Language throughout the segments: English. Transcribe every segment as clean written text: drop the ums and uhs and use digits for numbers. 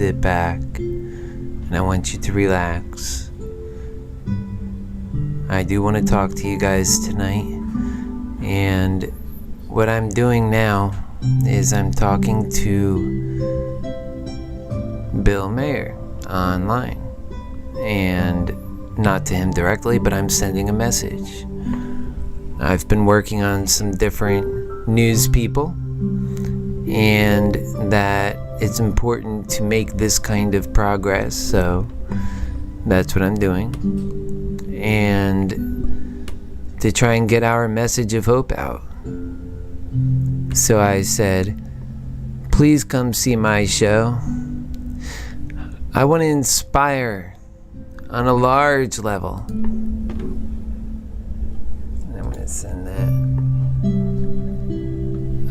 sit back and I want you to relax. I do want to talk to you guys tonight, and what I'm doing now is I'm talking to Bill Mayer online, and not to him directly, but I'm sending a message. I've been working on some different news people, and that it's important to make this kind of progress, so that's what I'm doing, and to try and get our message of hope out. So I said, please come see my show. I want to inspire on a large level. I'm going to send that.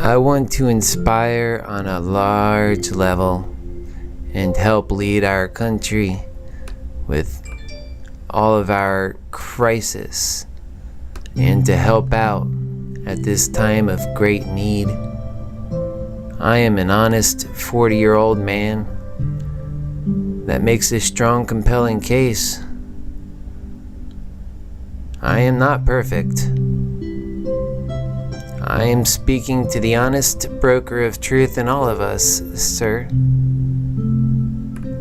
I want to inspire on a large level and help lead our country with all of our crisis, and to help out at this time of great need. I am an honest 40-year-old man that makes a strong, compelling case. I am not perfect. I am speaking to the honest broker of truth in all of us, sir.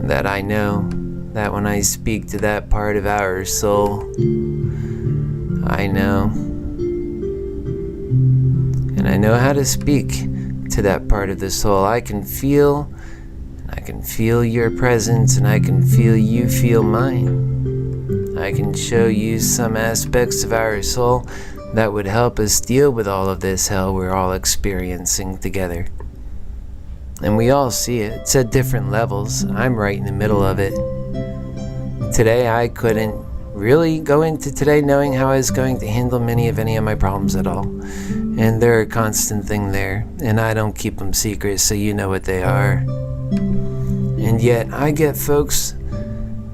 That I know that when I speak to that part of our soul, I know. And I know how to speak to that part of the soul. I can feel your presence, and I can feel you feel mine. I can show you some aspects of our soul that would help us deal with all of this hell we're all experiencing together. And we all see it. It's at different levels. I'm right in the middle of it. Today I couldn't really go into today knowing how I was going to handle any of my problems at all. And they're a constant thing there, and I don't keep them secret, so you know what they are. And yet I get folks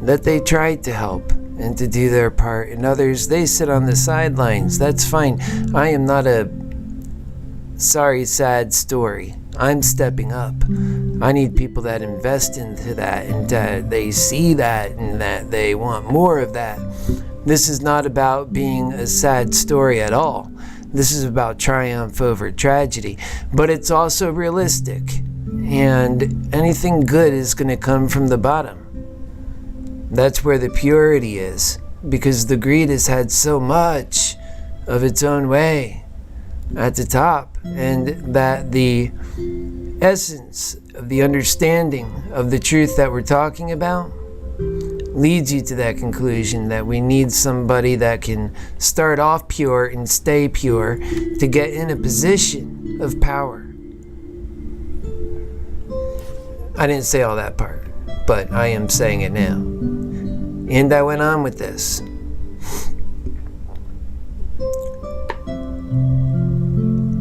that they tried to help and to do their part, and others, they sit on the sidelines. That's fine. I am not a sorry, sad story. I'm stepping up. I need people that invest into that, and that they see that, and that they want more of that. This is not about being a sad story at all. This is about triumph over tragedy. But it's also realistic. And anything good is going to come from the bottom. That's where the purity is, because the greed has had so much of its own way at the top, and that the essence of the understanding of the truth that we're talking about leads you to that conclusion that we need somebody that can start off pure and stay pure to get in a position of power. I didn't say all that part, but I am saying it now. And I went on with this.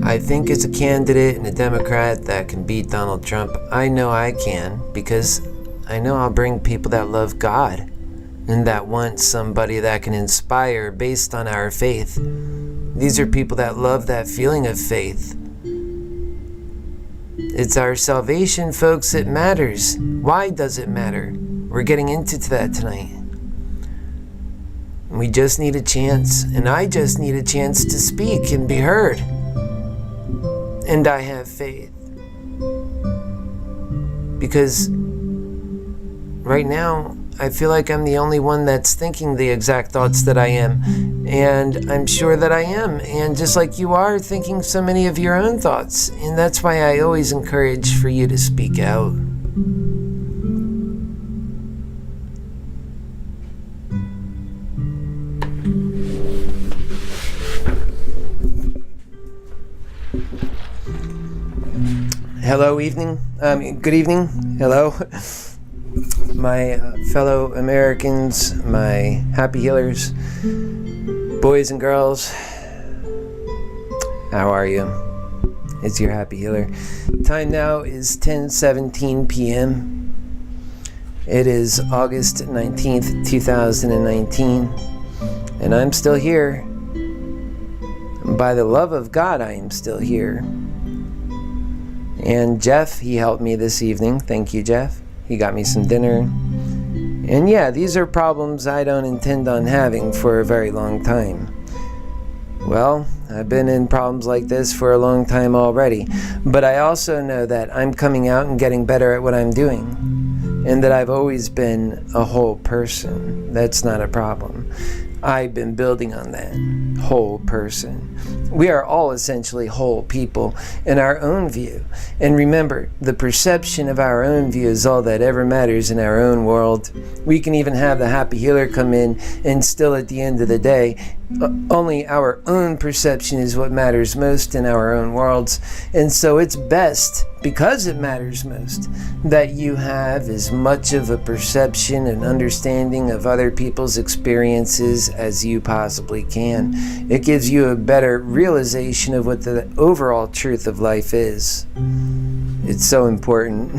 I think as a candidate and a Democrat that can beat Donald Trump, I know I can, because I know I'll bring people that love God and that want somebody that can inspire based on our faith. These are people that love that feeling of faith. It's our salvation, folks. It matters. Why does it matter? We're getting into that tonight. We just need a chance, and I just need a chance to speak and be heard. And I have faith. Because right now, I feel like I'm the only one that's thinking the exact thoughts that I am. And I'm sure that I am. And just like you are thinking so many of your own thoughts. And that's why I always encourage for you to speak out. Hello, good evening, hello, my fellow Americans, my happy healers, boys and girls, how are you? It's your happy healer. Time now is 10:17 p.m. It is August 19th, 2019, and I'm still here. By the love of God, I am still here. And Jeff, he helped me this evening. Thank you, Jeff. He got me some dinner. And yeah, these are problems I don't intend on having for a very long time. Well, I've been in problems like this for a long time already, but I also know that I'm coming out and getting better at what I'm doing, and that I've always been a whole person. That's not a problem. I've been building on that whole person. We are all essentially whole people in our own view. And remember, the perception of our own view is all that ever matters in our own world. We can even have the happy healer come in, and still at the end of the day, only our own perception is what matters most in our own worlds. And so it's best, because it matters most, that you have as much of a perception and understanding of other people's experiences as you possibly can. It gives you a better realization of what the overall truth of life is. It's so important.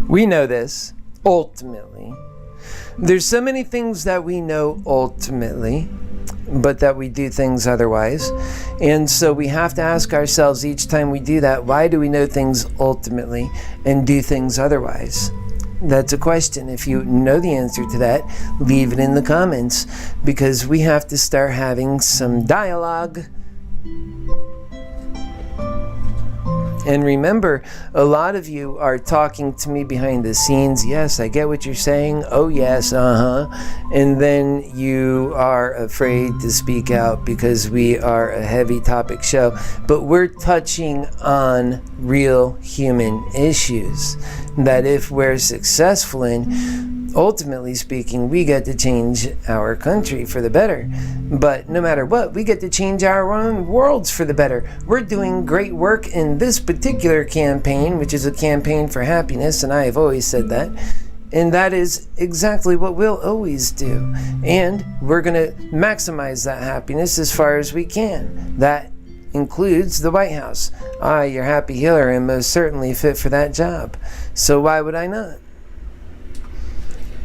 We know this, ultimately. There's so many things that we know ultimately, but that we do things otherwise. And so we have to ask ourselves each time we do that, why do we know things ultimately and do things otherwise? That's a question. If you know the answer to that, leave it in the comments, because we have to start having some dialogue. And remember, a lot of you are talking to me behind the scenes. Yes, I get what you're saying. Oh yes, And then you are afraid to speak out because we are a heavy topic show. But we're touching on real human issues that if we're successful in, ultimately speaking, we get to change our country for the better. But no matter what, we get to change our own worlds for the better. We're doing great work in this particular campaign, which is a campaign for happiness, and I have always said that. And that is exactly what we'll always do. And we're going to maximize that happiness as far as we can. That includes the White House. Your happy healer, am most certainly fit for that job. So why would I not?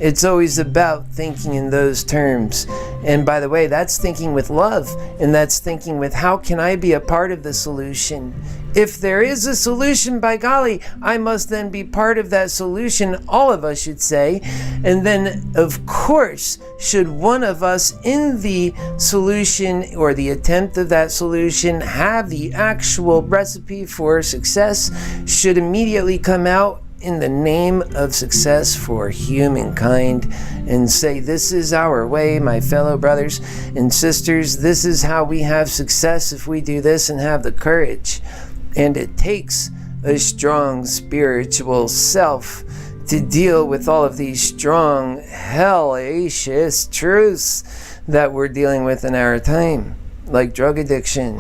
It's always about thinking in those terms. And by the way, that's thinking with love. And that's thinking with, how can I be a part of the solution? If there is a solution, by golly, I must then be part of that solution, all of us should say. And then, of course, should one of us in the solution or the attempt of that solution have the actual recipe for success, should immediately come out in the name of success for humankind and say, this is our way, my fellow brothers and sisters. This is how we have success if we do this and have the courage. And it takes a strong spiritual self to deal with all of these strong, hellacious truths that we're dealing with in our time, like drug addiction.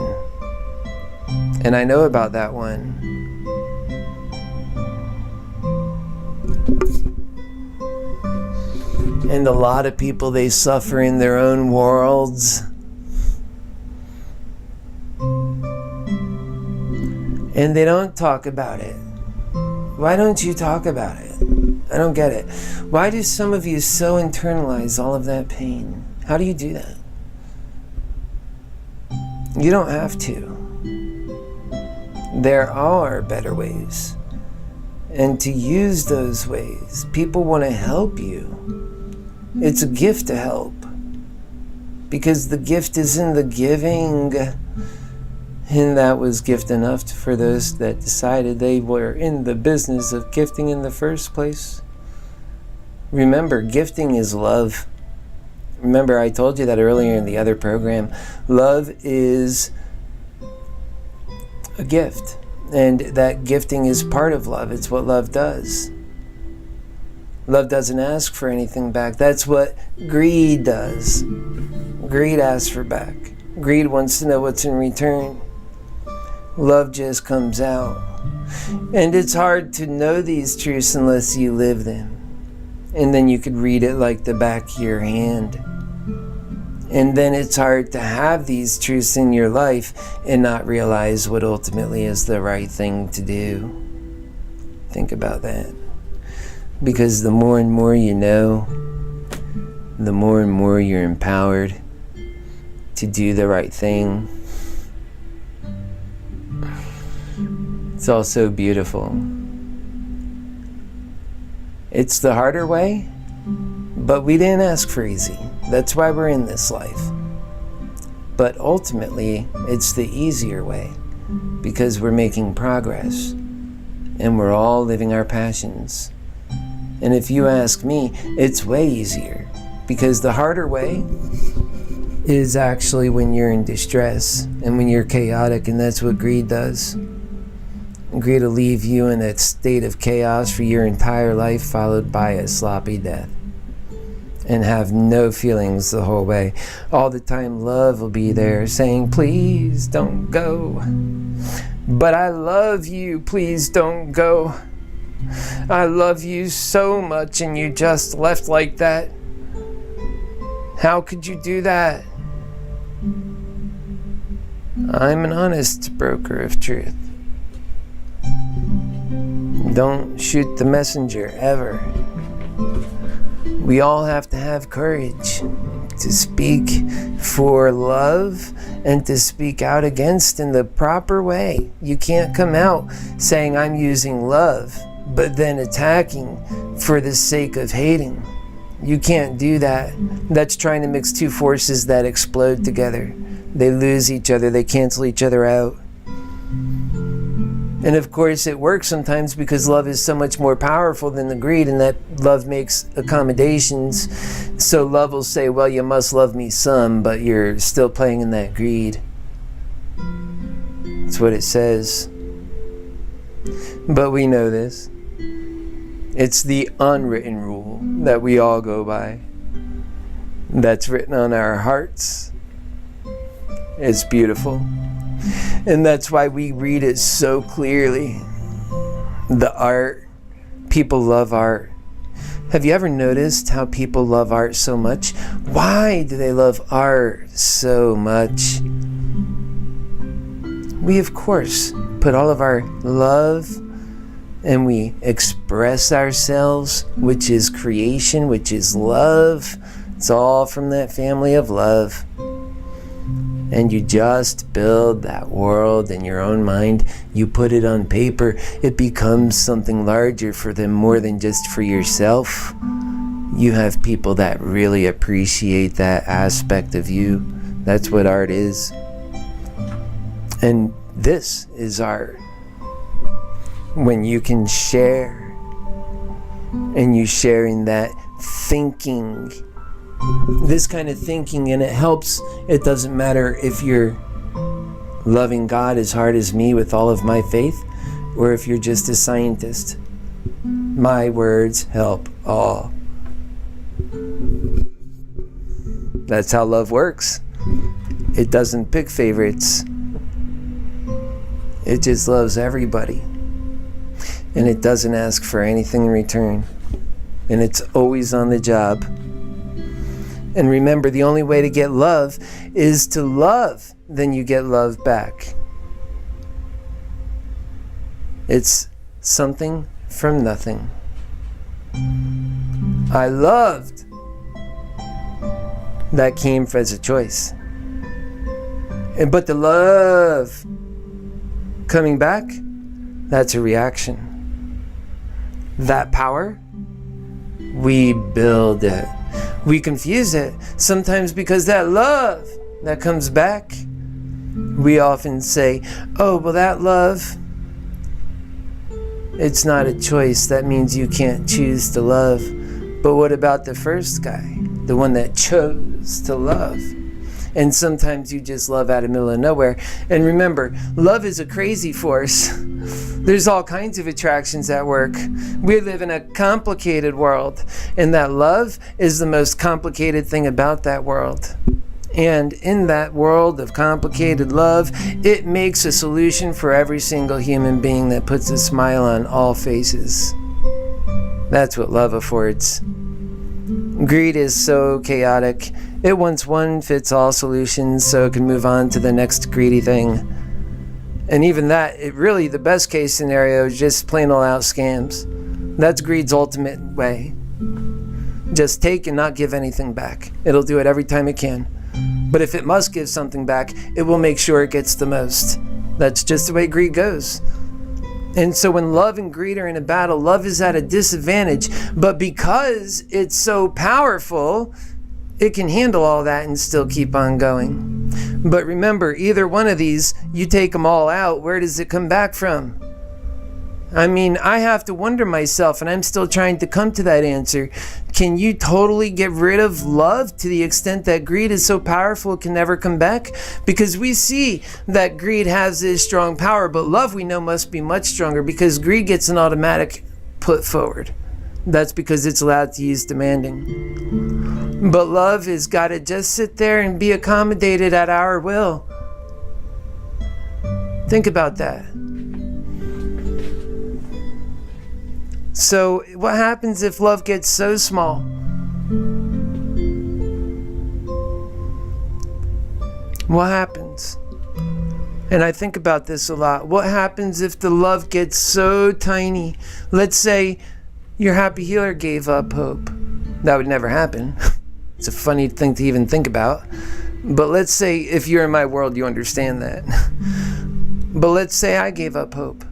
And I know about that one. And a lot of people, they suffer in their own worlds. And they don't talk about it. Why don't you talk about it? I don't get it. Why do some of you so internalize all of that pain? How do you do that? You don't have to. There are better ways. And to use those ways, people want to help you. It's a gift to help, because the gift is in the giving, and that was gift enough for those that decided they were in the business of gifting in the first place. Remember, gifting is love. Remember, I told you that earlier in the other program. Love is a gift, and that gifting is part of love. It's what love does. Love doesn't ask for anything back. That's what greed does. Greed asks for back. Greed wants to know what's in return. Love just comes out. And it's hard to know these truths unless you live them. And then you could read it like the back of your hand. And then it's hard to have these truths in your life and not realize what ultimately is the right thing to do. Think about that. Because the more and more you know, the more and more you're empowered to do the right thing. It's also beautiful. It's the harder way, but we didn't ask for easy. That's why we're in this life. But ultimately, it's the easier way because we're making progress and we're all living our passions. And if you ask me, it's way easier because the harder way is actually when you're in distress and when you're chaotic, and that's what greed does. Greed will leave you in that state of chaos for your entire life, followed by a sloppy death, and have no feelings the whole way. All the time love will be there saying, please don't go. But I love you, please don't go. I love you so much and you just left like that. How could you do that? I'm an honest broker of truth. Don't shoot the messenger, ever. We all have to have courage to speak for love and to speak out against in the proper way. You can't come out saying I'm using love, but then attacking for the sake of hating. You can't do that. That's trying to mix two forces that explode together. They lose each other, they cancel each other out. And of course it works sometimes because love is so much more powerful than the greed, and that love makes accommodations. So love will say, well, you must love me some, but you're still playing in that greed. That's what it says. But we know this. It's the unwritten rule that we all go by. That's written on our hearts. It's beautiful. And that's why we read it so clearly. The art. People love art. Have you ever noticed how people love art so much? Why do they love art so much? We, of course, put all of our love and we express ourselves, which is creation, which is love. It's all from that family of love. And you just build that world in your own mind. You put it on paper. It becomes something larger for them more than just for yourself. You have people that really appreciate that aspect of you. That's what art is. And this is art. When you can share, and you sharing that thinking, this kind of thinking, and it helps. It doesn't matter if you're loving God as hard as me with all of my faith, or if you're just a scientist. My words help all. That's how love works. It doesn't pick favorites. It just loves everybody. And it doesn't ask for anything in return. And it's always on the job. And remember, the only way to get love is to love. Then you get love back. It's something from nothing. I loved. That came as a choice. But the love coming back, that's a reaction. That power, we build it. We confuse it sometimes because that love that comes back, we often say, oh, well, that love, it's not a choice. That means you can't choose to love. But what about the first guy, the one that chose to love? And sometimes you just love out of the middle of nowhere. And remember, love is a crazy force. There's all kinds of attractions at work. We live in a complicated world, and that love is the most complicated thing about that world. And in that world of complicated love, it makes a solution for every single human being that puts a smile on all faces. That's what love affords. Greed is so chaotic. It wants one-fits-all solutions so it can move on to the next greedy thing. And even that, the best case scenario is just plain old out scams. That's greed's ultimate way. Just take and not give anything back. It'll do it every time it can. But if it must give something back, it will make sure it gets the most. That's just the way greed goes. And so when love and greed are in a battle, love is at a disadvantage. But because it's so powerful, it can handle all that and still keep on going. But remember, either one of these, you take them all out, where does it come back from? I mean, I have to wonder myself, and I'm still trying to come to that answer. Can you totally get rid of love to the extent that greed is so powerful it can never come back? Because we see that greed has this strong power, but love we know must be much stronger, because greed gets an automatic put forward. That's because it's allowed to use demanding. But love has got to just sit there and be accommodated at our will. Think about that. So what happens if love gets so small? What happens? And I think about this a lot. What happens if the love gets so tiny? Let's say your happy healer gave up hope. That would never happen. It's a funny thing to even think about. But let's say if you're in my world, you understand that. But let's say I gave up hope.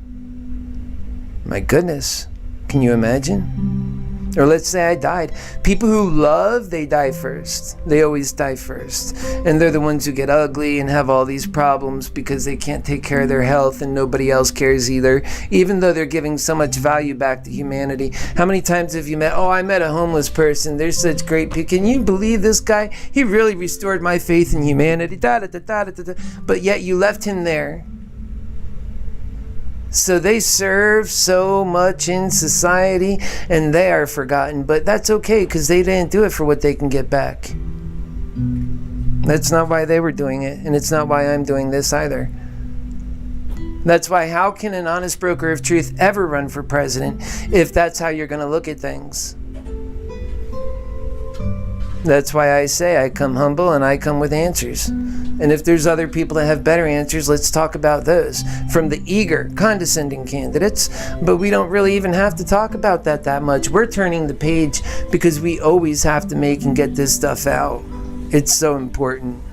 My goodness. Can you imagine? Or let's say I died. People who love, they die first. They always die first. And they're the ones who get ugly and have all these problems because they can't take care of their health and nobody else cares either, even though they're giving so much value back to humanity. How many times have you met, I met a homeless person. They're such great people. Can you believe this guy? He really restored my faith in humanity. But yet you left him there. So they serve so much in society and they are forgotten. But that's okay, because they didn't do it for what they can get back. That's not why they were doing it, and it's not why I'm doing this either. That's why, how can an honest broker of truth ever run for president if that's how you're going to look at things? That's why I say I come humble and I come with answers. And if there's other people that have better answers, let's talk about those from the eager, condescending candidates. But we don't really even have to talk about that much. We're turning the page because we always have to make and get this stuff out. It's so important.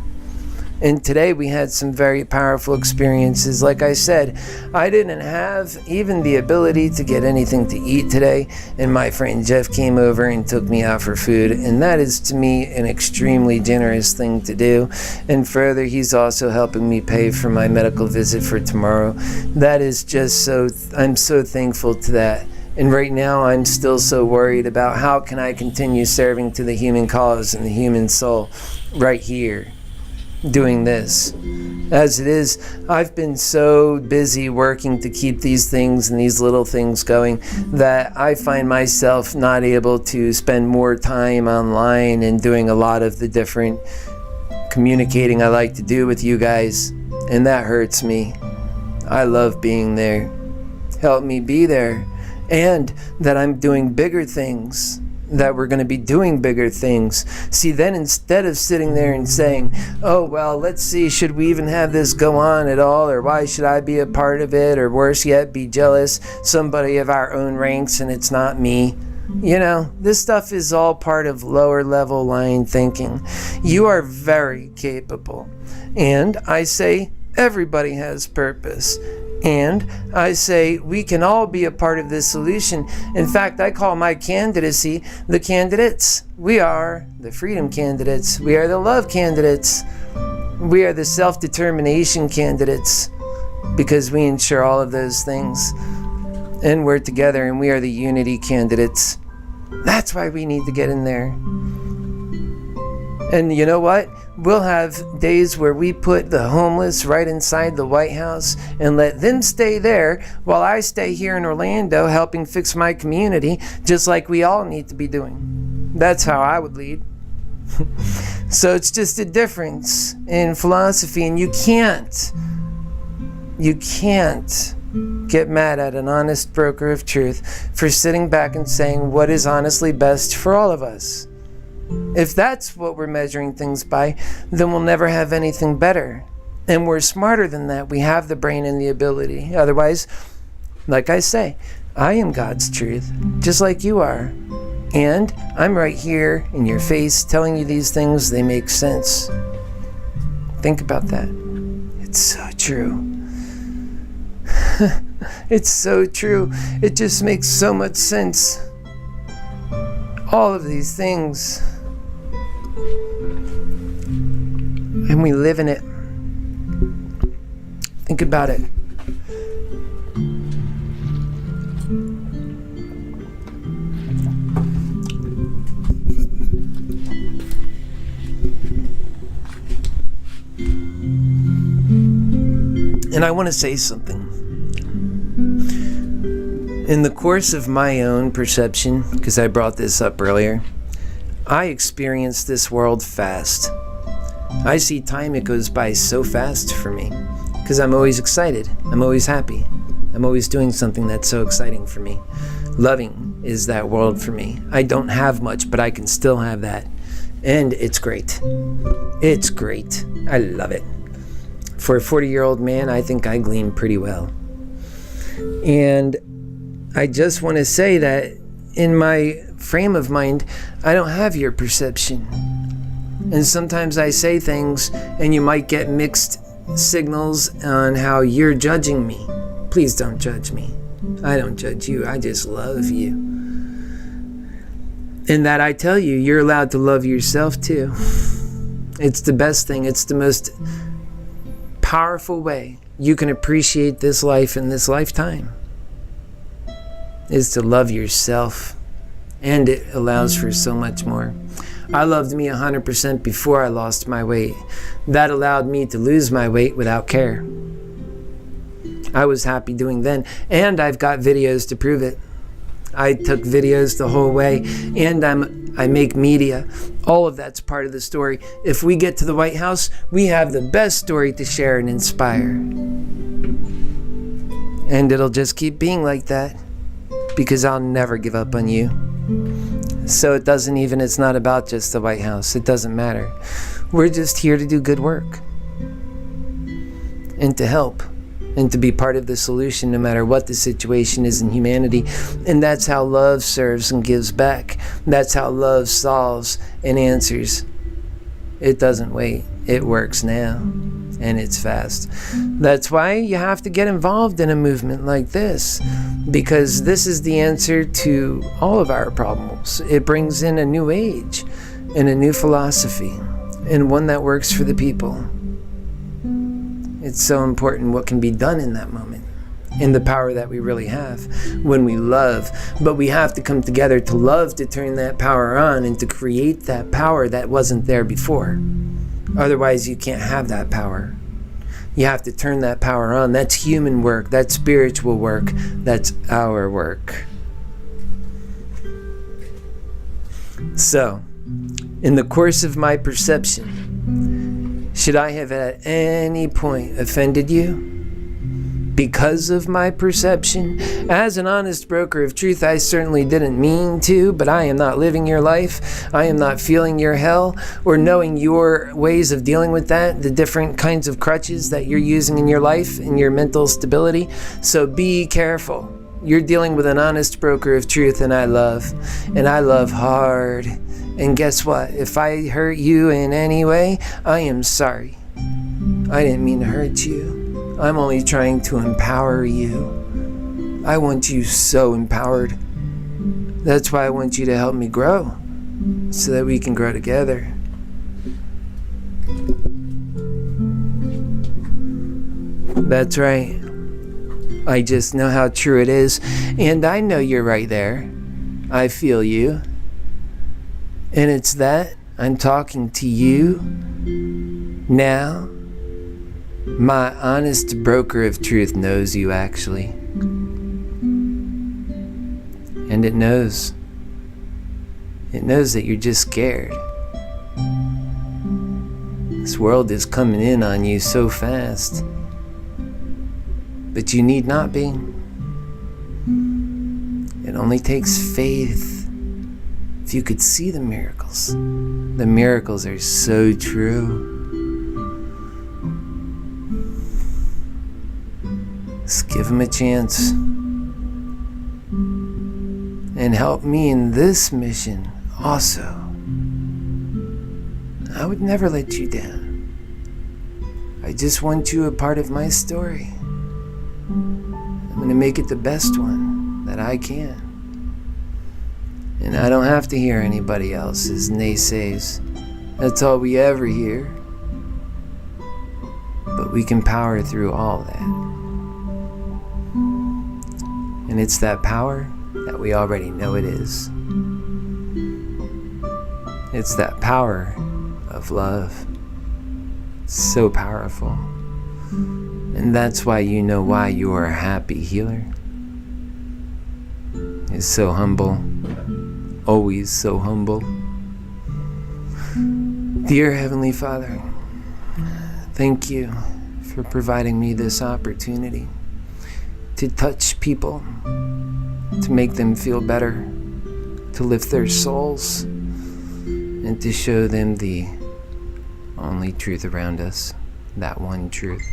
And today we had some very powerful experiences. Like I said, I didn't have even the ability to get anything to eat today. And my friend Jeff came over and took me out for food. And that is, to me, an extremely generous thing to do. And further, he's also helping me pay for my medical visit for tomorrow. That is just I'm so thankful to that. And right now, I'm still so worried about how can I continue serving to the human cause and the human soul right here. Doing this. As it is, I've been so busy working to keep these things and these little things going that I find myself not able to spend more time online and doing a lot of the different communicating I like to do with you guys, and that hurts me. I love being there. Help me be there, and that I'm doing bigger things. That we're going to be doing bigger things. See, then instead of sitting there and saying, let's see, should we even have this go on at all, or why should I be a part of it, or worse yet, be jealous, somebody of our own ranks and it's not me. This stuff is all part of lower level line thinking. You are very capable. And I say, everybody has purpose. And I say we can all be a part of this solution. In fact, I call my candidacy the candidates. We are the freedom candidates. We are the love candidates. We are the self-determination candidates, because we ensure all of those things. And we're together, and we are the unity candidates. That's why we need to get in there. And you know what? We'll have days where we put the homeless right inside the White House and let them stay there while I stay here in Orlando helping fix my community, just like we all need to be doing. That's how I would lead. So it's just a difference in philosophy, and you can't get mad at an honest broker of truth for sitting back and saying what is honestly best for all of us. If that's what we're measuring things by, then we'll never have anything better. And we're smarter than that. We have the brain and the ability. Otherwise, like I say, I am God's truth, just like you are. And I'm right here in your face telling you these things. They make sense. Think about that. It's so true. It's so true. It just makes so much sense. All of these things. And we live in it. Think about it. And I want to say something. In the course of my own perception, because I brought this up earlier, I experience this world fast. I see time, it goes by so fast for me, because I'm always excited. I'm always happy. I'm always doing something that's so exciting for me. Loving is that world for me. I don't have much, but I can still have that. And it's great. It's great. I love it. For a 40-year-old man, I think I glean pretty well. And I just want to say that in my frame of mind, I don't have your perception. And sometimes I say things and you might get mixed signals on how you're judging me. Please don't judge me. I don't judge you. I just love you. And that I tell you, you're allowed to love yourself too. It's the best thing. It's the most powerful way you can appreciate this life in this lifetime, is to love yourself. And it allows for so much more. I loved me 100% before I lost my weight. That allowed me to lose my weight without care. I was happy doing then, and I've got videos to prove it. I took videos the whole way, and I make media. All of that's part of the story. If we get to the White House, we have the best story to share and inspire. And it'll just keep being like that, because I'll never give up on you. So it's not about just the White House. It doesn't matter. We're just here to do good work. And to help. And to be part of the solution no matter what the situation is in humanity. And that's how love serves and gives back. That's how love solves and answers. It doesn't wait. It works now. And it's fast. That's why you have to get involved in a movement like this. Because this is the answer to all of our problems. It brings in a new age and a new philosophy. And one that works for the people. It's so important what can be done in that moment, and the power that we really have when we love. But we have to come together to love, to turn that power on and to create that power that wasn't there before. Otherwise, you can't have that power. You have to turn that power on. That's human work. That's spiritual work. That's our work. So, in the course of my perception, should I have at any point offended you? Because of my perception? As an honest broker of truth, I certainly didn't mean to, but I am not living your life. I am not feeling your hell or knowing your ways of dealing with that, the different kinds of crutches that you're using in your life and your mental stability. So be careful. You're dealing with an honest broker of truth, and I love hard. And guess what? If I hurt you in any way, I am sorry. I didn't mean to hurt you. I'm only trying to empower you. I want you so empowered. That's why I want you to help me grow, so that we can grow together. That's right. I just know how true it is, and I know you're right there. I feel you. And it's that I'm talking to you now. My honest broker of truth knows you, actually. And it knows. It knows that you're just scared. This world is coming in on you so fast. But you need not be. It only takes faith. If you could see the miracles are so true. Just give them a chance. And help me in this mission also. I would never let you down. I just want you a part of my story. going to make it the best one that I can. And I don't have to hear anybody else's naysays. That's all we ever hear. But we can power through all that. And it's that power that we already know it is. It's that power of love. It's so powerful. And that's why you know why you are a happy healer. It's so humble. Always so humble. Dear Heavenly Father, thank you for providing me this opportunity to touch people, to make them feel better, to lift their souls, and to show them the only truth around us, that one truth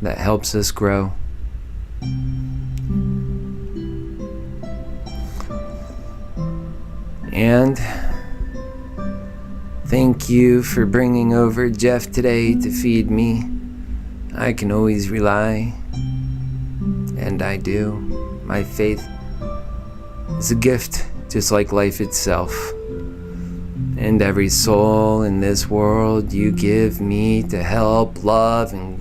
that helps us grow. And thank you for bringing over Jeff today to feed me. I can always rely, and I do. My faith is a gift, just like life itself. And every soul in this world you give me to help, love, and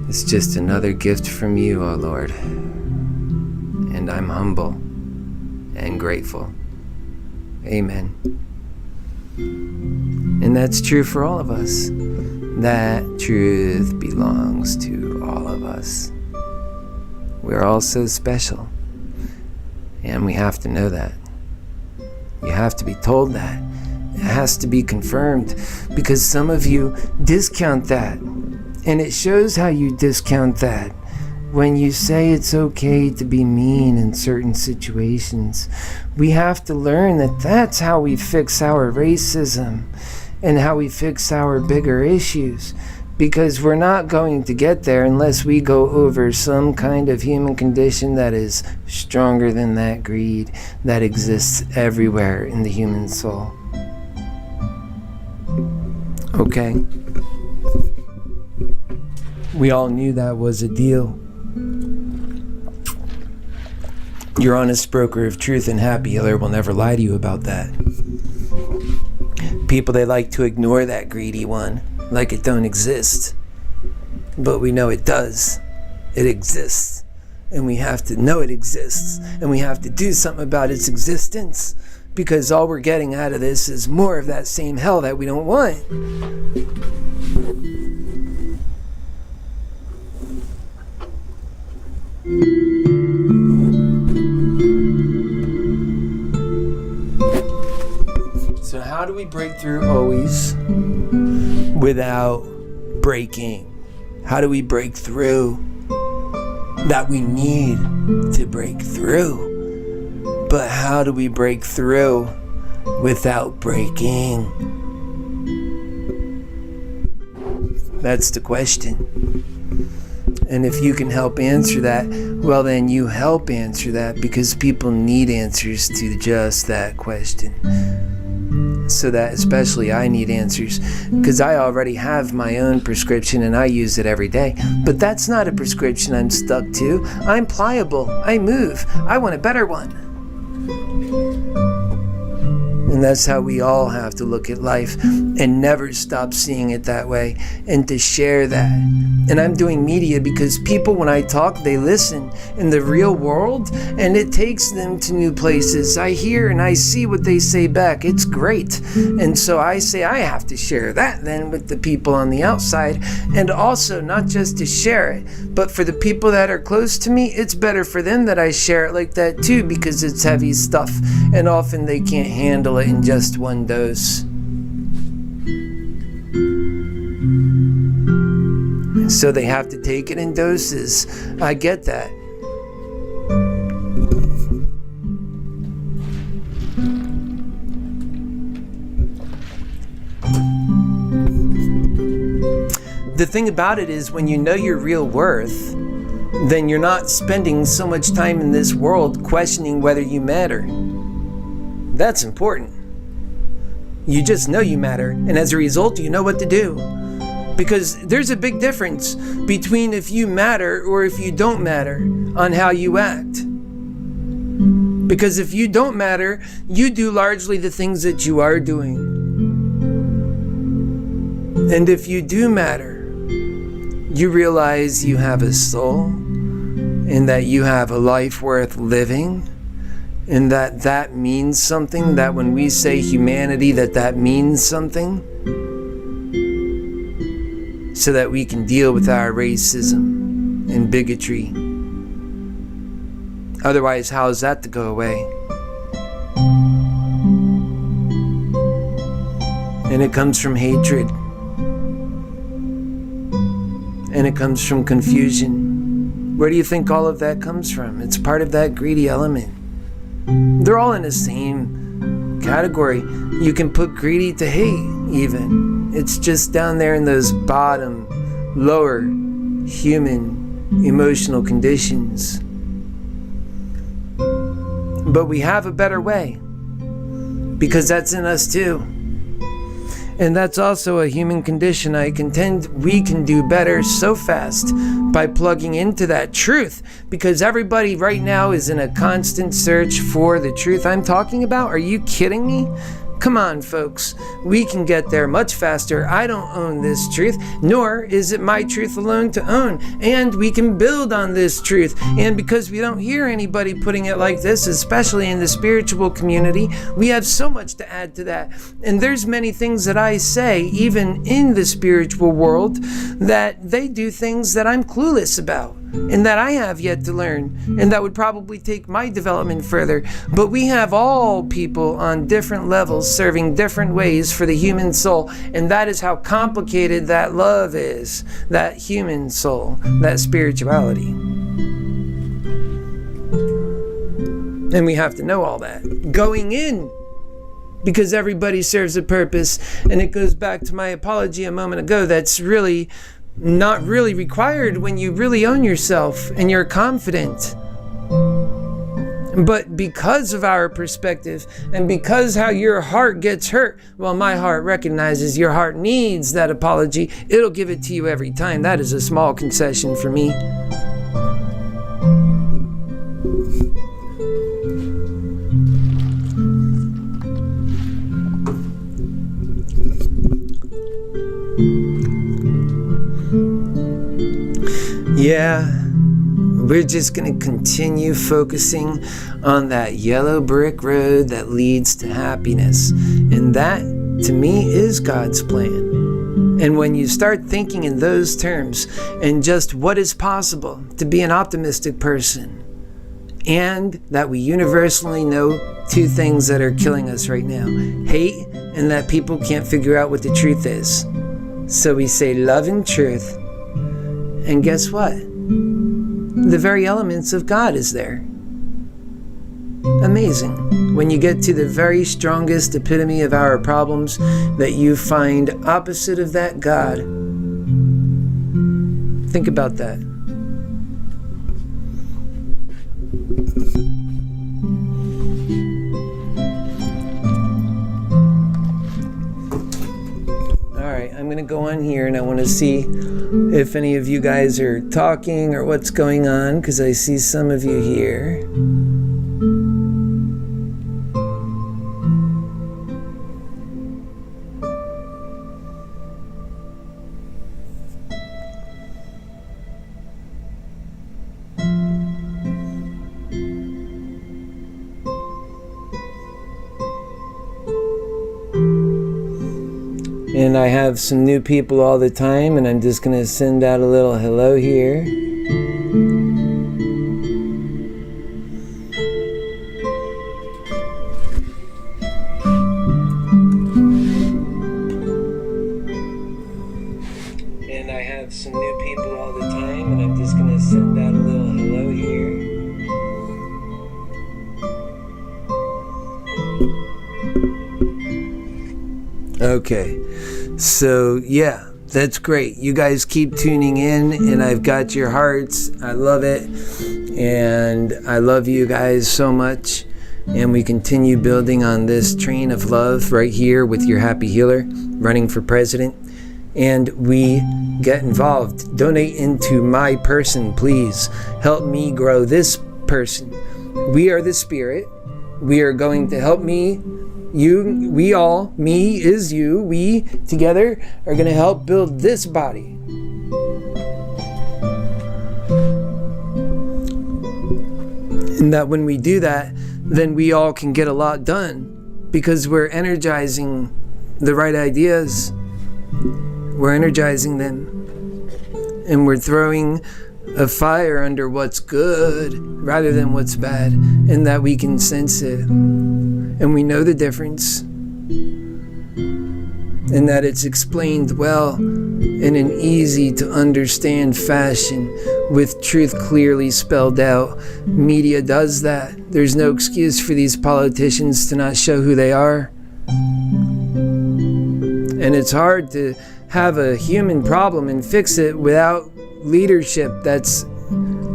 it's just another gift from you, oh Lord. And I'm humble and grateful. Amen. And that's true for all of us. That truth belongs to all of us. We're all so special. And we have to know that. You have to be told that. It has to be confirmed, because some of you discount that. And it shows how you discount that when you say it's okay to be mean in certain situations. We have to learn that that's how we fix our racism and how we fix our bigger issues, because we're not going to get there unless we go over some kind of human condition that is stronger than that greed that exists everywhere in the human soul. Okay? We all knew that was a deal. Your honest broker of truth and HappyHealer will never lie to you about that. People, they like to ignore that greedy one, like it don't exist. But we know it does. It exists. And we have to know it exists. And we have to do something about its existence. Because all we're getting out of this is more of that same hell that we don't want. So how do we break through always without breaking? How do we break through that we need to break through? But how do we break through without breaking? That's the question. And if you can help answer that, well then you help answer that, because people need answers to just that question. So that especially I need answers, because I already have my own prescription and I use it every day. But that's not a prescription I'm stuck to. I'm pliable. I move. I want a better one. And that's how we all have to look at life, and never stop seeing it that way, and to share that. And I'm doing media because people, when I talk, they listen in the real world, and it takes them to new places. I hear and I see what they say back. It's great. And so I say I have to share that then with the people on the outside, and also not just to share it, but for the people that are close to me, it's better for them that I share it like that too, because it's heavy stuff, and often they can't handle it in just one dose. So they have to take it in doses. I get that. The thing about it is, when you know your real worth, then you're not spending so much time in this world questioning whether you matter. That's important. You just know you matter, and as a result, you know what to do. Because there's a big difference between if you matter or if you don't matter on how you act. Because if you don't matter, you do largely the things that you are doing. And if you do matter, you realize you have a soul and that you have a life worth living, and that means something, that when we say humanity, that means something, so that we can deal with our racism and bigotry. Otherwise, how is that to go away? And it comes from hatred. And it comes from confusion. Where do you think all of that comes from? It's part of that greedy element. They're all in the same category. You can put greedy to hate, even. It's just down there in those bottom, lower human emotional conditions. But we have a better way, because that's in us too. And that's also a human condition. I contend we can do better so fast by plugging into that truth, because everybody right now is in a constant search for the truth I'm talking about. Are you kidding me? Come on, folks. We can get there much faster. I don't own this truth, nor is it my truth alone to own. And we can build on this truth. And because we don't hear anybody putting it like this, especially in the spiritual community, we have so much to add to that. And there's many things that I say, even in the spiritual world, that they do things that I'm clueless about, and that I have yet to learn, and that would probably take my development further. But we have all people on different levels serving different ways for the human soul, and that is how complicated that love is, that human soul, that spirituality. And we have to know all that going in, because everybody serves a purpose. And it goes back to my apology a moment ago. That's really not really required when you really own yourself and you're confident. But because of our perspective, and because how your heart gets hurt, well, my heart recognizes your heart needs that apology. It'll give it to you every time. That is a small concession for me. Yeah, we're just going to continue focusing on that yellow brick road that leads to happiness. And that, to me, is God's plan. And when you start thinking in those terms, and just what is possible to be an optimistic person, and that we universally know two things that are killing us right now: hate, and that people can't figure out what the truth is. So we say love and truth. And guess what? The very elements of God is there. Amazing. When you get to the very strongest epitome of our problems, that you find opposite of that God. Think about that. I'm going to go on here and I want to see if any of you guys are talking or what's going on, because I see some of you here. And I have some new people all the time, and I'm just going to send out a little hello here. And I have some new people all the time, and I'm just going to send out a little hello here. Okay. So, yeah, that's great. You guys keep tuning in, and I've got your hearts. I love it. And I love you guys so much. And we continue building on this train of love right here with your Happy Healer running for president. and we get involved. Donate into my person, please. Help me grow this person. We are the spirit. We are going to help me, you, we all, me is you, we together are going to help build this body. And that when we do that, then we all can get a lot done because we're energizing the right ideas. We're energizing them. And we're throwing a fire under what's good rather than what's bad, and that we can sense it. And we know the difference. And that it's explained well in an easy to understand fashion with truth clearly spelled out. Media does that. There's no excuse for these politicians to not show who they are. And it's hard to have a human problem and fix it without leadership that's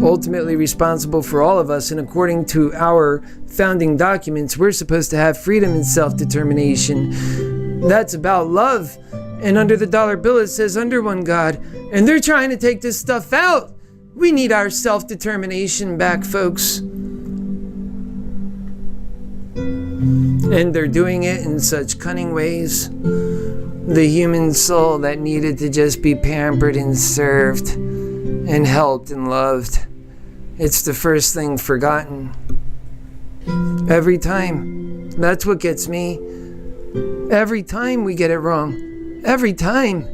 ultimately responsible for all of us. And according to our founding documents, we're supposed to have freedom and self-determination. That's about love. And under the dollar bill it says under one God. And they're trying to take this stuff out. We need our self-determination back, folks. And they're doing it in such cunning ways. The human soul that needed to just be pampered and served and helped and loved. It's the first thing forgotten. Every time. That's what gets me. Every time we get it wrong. Every time.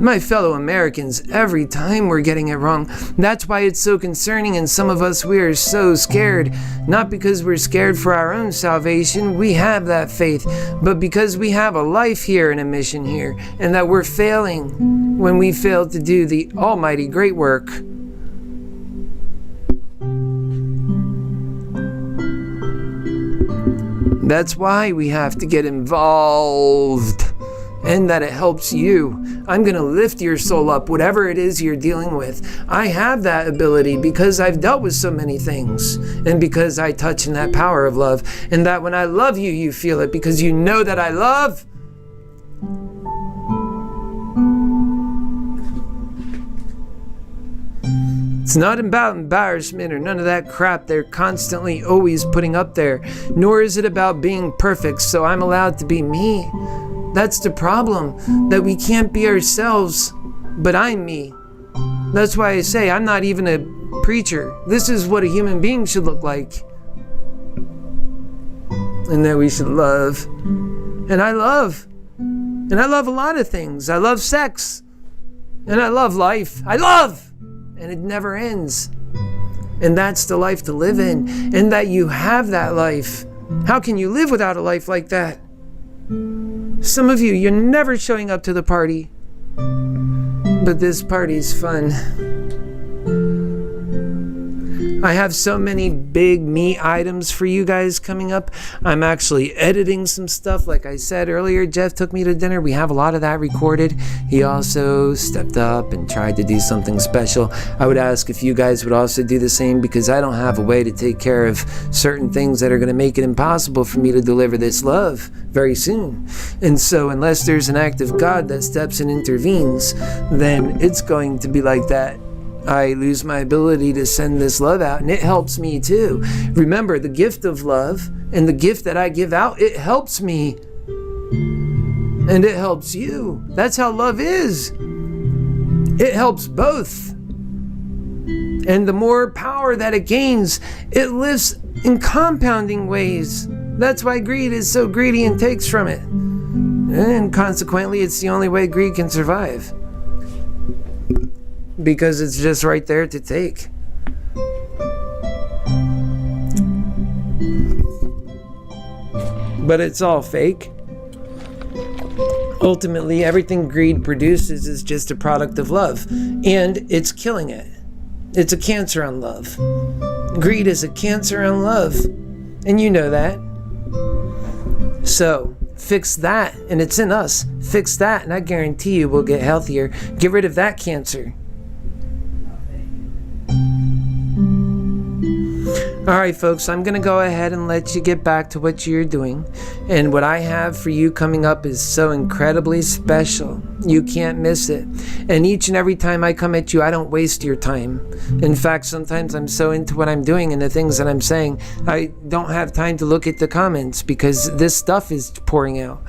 My fellow Americans, every time we're getting it wrong. That's why it's so concerning, and some of us, we are so scared. Not because we're scared for our own salvation, we have that faith, but because we have a life here and a mission here, and that we're failing when we fail to do the almighty great work. That's why we have to get involved. And that it helps you. I'm going to lift your soul up, whatever it is you're dealing with. I have that ability because I've dealt with so many things. And because I touch in that power of love. And that when I love you, you feel it because you know that I love. It's not about embarrassment or none of that crap they're constantly always putting up there. Nor is it about being perfect, so I'm allowed to be me. That's the problem, that we can't be ourselves, but I'm me. That's why I say I'm not even a preacher. This is what a human being should look like. And that we should love. And I love. And I love a lot of things. I love sex. And I love life. I love! And it never ends. And that's the life to live in. And that you have that life. How can you live without a life like that? Some of you, you're never showing up to the party. But this party's fun. I have so many big me items for you guys coming up. I'm actually editing some stuff. Like I said earlier, Jeff took me to dinner. We have a lot of that recorded. He also stepped up and tried to do something special. I would ask if you guys would also do the same because I don't have a way to take care of certain things that are going to make it impossible for me to deliver this love very soon. And so unless there's an act of God that steps and intervenes, then it's going to be like that. I lose my ability to send this love out, and it helps me too. Remember, the gift of love and the gift that I give out, it helps me. And it helps you. That's how love is. It helps both. And the more power that it gains, it lifts in compounding ways. That's why greed is so greedy and takes from it. And consequently, it's the only way greed can survive. Because it's just right there to take. But it's all fake. Ultimately, everything greed produces is just a product of love. And it's killing it. It's a cancer on love. Greed is a cancer on love. And you know that. So, fix that. And it's in us. Fix that and I guarantee you we'll get healthier. Get rid of that cancer. Alright folks, I'm going to go ahead and let you get back to what you're doing. And what I have for you coming up is so incredibly special. You can't miss it. And each and every time I come at you, I don't waste your time. In fact, sometimes I'm so into what I'm doing and the things that I'm saying, I don't have time to look at the comments because this stuff is pouring out.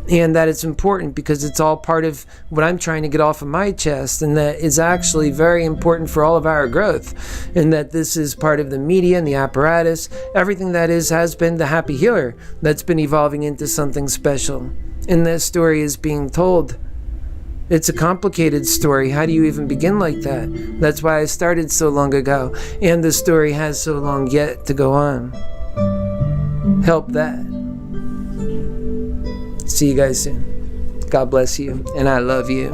And that it's important because it's all part of what I'm trying to get off of my chest, and that is actually very important for all of our growth, and that this is part of the media and the apparatus, everything that has been the Happy Healer that's been evolving into something special. And this story is being told. It's a complicated story. How do you even begin like that? That's why I started so long ago, and the story has so long yet to go on. Help that. See you guys soon. God bless you, and I love you.